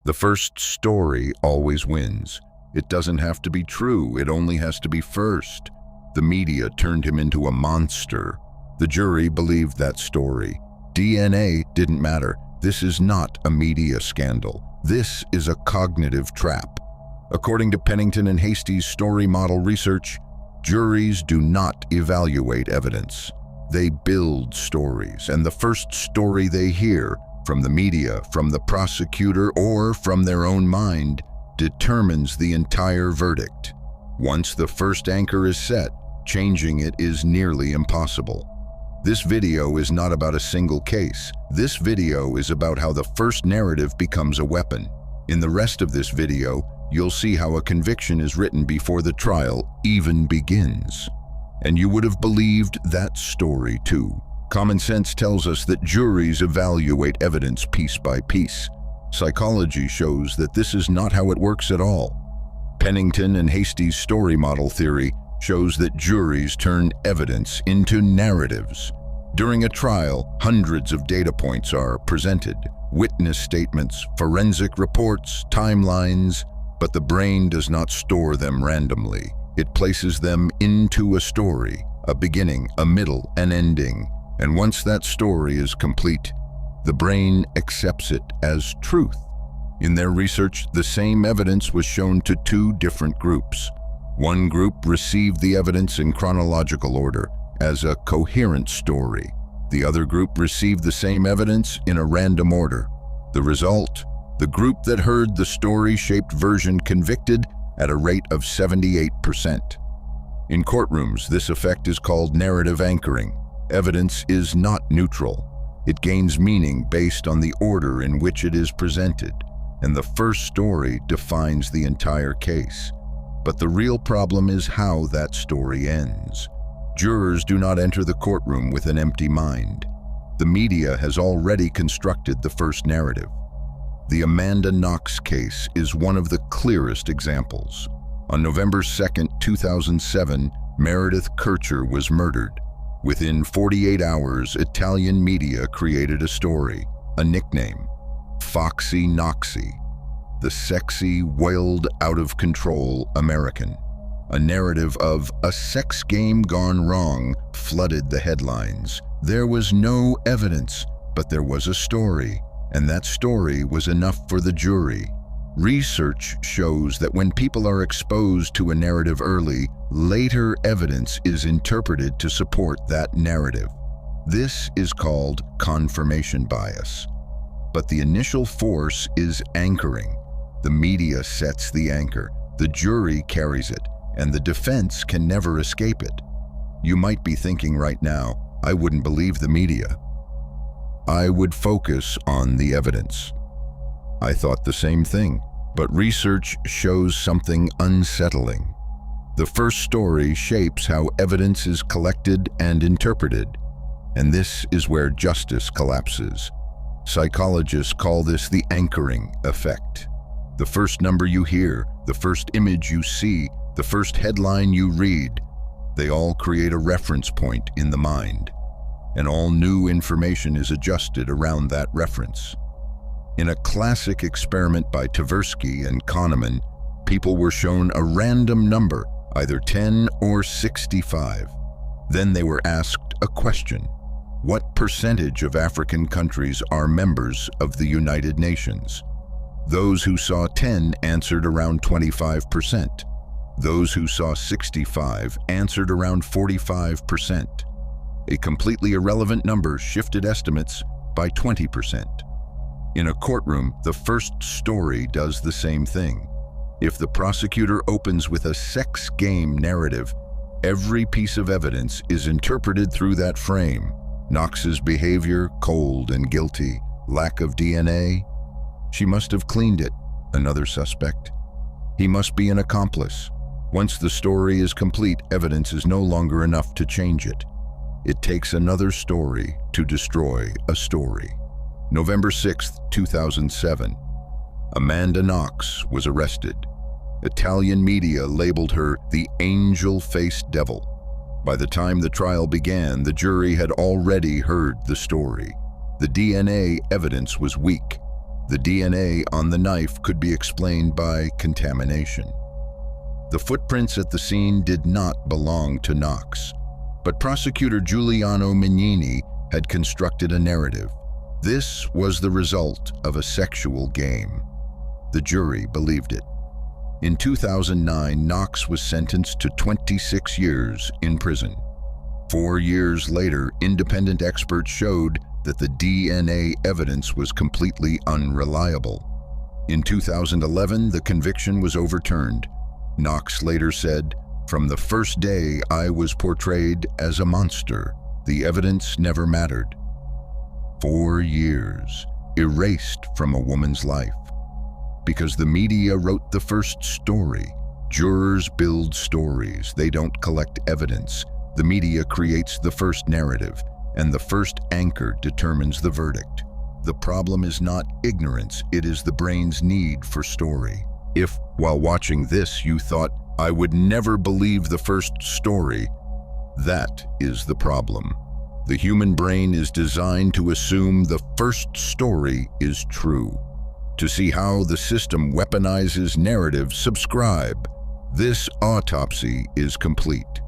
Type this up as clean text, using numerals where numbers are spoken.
The first story always wins. It doesn't have to be true, it only has to be first. The media turned him into a monster. The jury believed that story. DNA didn't matter. This is not a media scandal. This is a cognitive trap. According to Pennington and Hasty's story model research, juries do not evaluate evidence. They build stories, and the first story they hear, from the media, from the prosecutor, or from their own mind, determines the entire verdict. Once the first anchor is set, changing it is nearly impossible. This video is not about a single case. This video is about how the first narrative becomes a weapon. In the rest of this video, you'll see how a conviction is written before the trial even begins. And you would have believed that story too. Common sense tells us that juries evaluate evidence piece by piece. Psychology shows that this is not how it works at all. Pennington and Hasty's story model theory shows that juries turn evidence into narratives. During a trial, hundreds of data points are presented, witness statements, forensic reports, timelines, but the brain does not store them randomly. It places them into a story, a beginning, a middle, an ending. And once that story is complete, the brain accepts it as truth. In their research, the same evidence was shown to two different groups. One group received the evidence in chronological order, as a coherent story. The other group received the same evidence in a random order. The result? The group that heard the story-shaped version convicted at a rate of 78%. In courtrooms, this effect is called narrative anchoring. Evidence is not neutral. It gains meaning based on the order in which it is presented, and the first story defines the entire case. But the real problem is how that story ends. Jurors do not enter the courtroom with an empty mind. The media has already constructed the first narrative. The Amanda Knox case is one of the clearest examples. On November 2, 2007, Meredith Kercher was murdered. Within 48 hours, Italian media created a story, a nickname, Foxy Knoxy, the sexy, wailed, out-of-control American. A narrative of a sex game gone wrong flooded the headlines. There was no evidence, but there was a story, and that story was enough for the jury. Research shows that when people are exposed to a narrative early, later evidence is interpreted to support that narrative. This is called confirmation bias. But the initial force is anchoring. The media sets the anchor, the jury carries it, and the defense can never escape it. You might be thinking right now, I wouldn't believe the media. I would focus on the evidence. I thought the same thing, but research shows something unsettling. The first story shapes how evidence is collected and interpreted, and this is where justice collapses. Psychologists call this the anchoring effect. The first number you hear, the first image you see, the first headline you read, they all create a reference point in the mind, and all new information is adjusted around that reference. In a classic experiment by Tversky and Kahneman, people were shown a random number, either 10 or 65. Then they were asked a question. What percentage of African countries are members of the United Nations? Those who saw 10 answered around 25%. Those who saw 65 answered around 45%. A completely irrelevant number shifted estimates by 20%. In a courtroom, the first story does the same thing. If the prosecutor opens with a sex game narrative, every piece of evidence is interpreted through that frame. Knox's behavior, cold and guilty. Lack of DNA. She must have cleaned it. Another suspect. He must be an accomplice. Once the story is complete, evidence is no longer enough to change it. It takes another story to destroy a story. November 6, 2007. Amanda Knox was arrested. Italian media labeled her the angel-faced devil. By the time the trial began, the jury had already heard the story. The DNA evidence was weak. The DNA on the knife could be explained by contamination. The footprints at the scene did not belong to Knox, but prosecutor Giuliano Mignini had constructed a narrative. This was the result of a sexual game. The jury believed it. In 2009, Knox was sentenced to 26 years in prison. 4 years later, independent experts showed that the DNA evidence was completely unreliable. In 2011, the conviction was overturned. Knox later said, "From the first day I was portrayed as a monster. The evidence never mattered." 4 years erased from a woman's life. Because the media wrote the first story. Jurors build stories, they don't collect evidence. The media creates the first narrative, and the first anchor determines the verdict. The problem is not ignorance, it is the brain's need for story. If, while watching this, you thought, "I would never believe the first story," that is the problem. The human brain is designed to assume the first story is true. To see how the system weaponizes narrative, subscribe. This autopsy is complete.